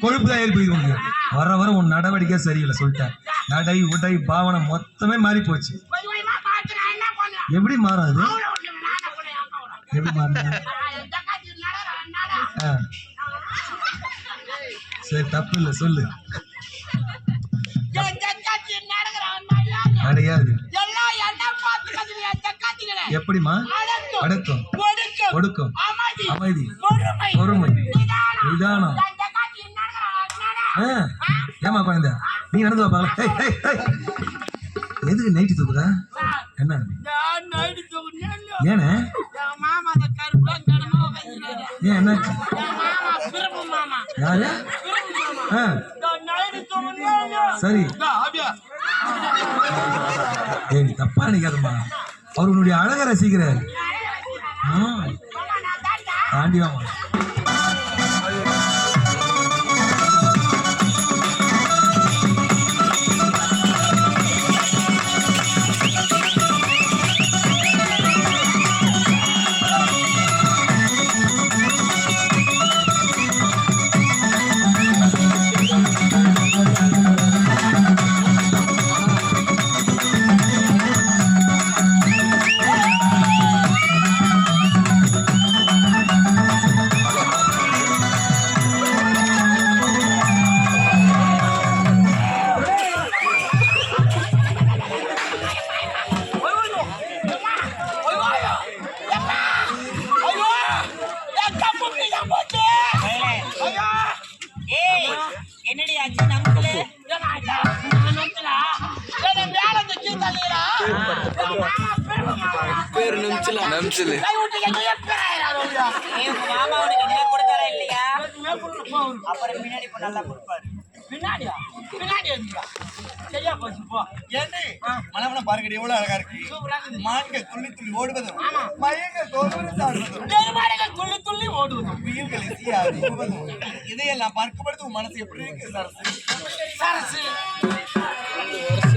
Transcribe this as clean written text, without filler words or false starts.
கொழுப்பு தான் ஏறி போயிருக்கு. வர வர உன் நடவடிக்கை சரியில்லை சொல்லிட்டேன். நடை உடை பாவனை மொத்தமே மாறி போச்சு. எப்படி மாறாது? எப்படி மாறுது? சரி தப்பு இல்லை சொல்லு. கிடையாது. எப்படிமா? அடக்கம், ஒடுக்கம், அமைதி, பொறுமை, நிதானம். ஏமா குழந்தை நீ நடந்து பாக்கலாம். எதுக்கு நைட்டு தூக்குற? என்ன ஏன்னு? ஏன் என்னாச்சு? யாரு? சரி ஏய் தப்பா நினைக்காதம்மா. அவர் உன்னுடைய அழக ரசிக்கிறார். தாண்டி வாமா. பாருங்க எவ்வளவு அழகா இருக்கு. மான்கள் துள்ளி துள்ளி ஓடுவதும் மயங்கள் துள்ளி துள்ளி ஓடுவதும் உயிர்கள் இதையெல்லாம் பார்க்கப்படுது. மனசு எப்படி இருக்கு சரசு?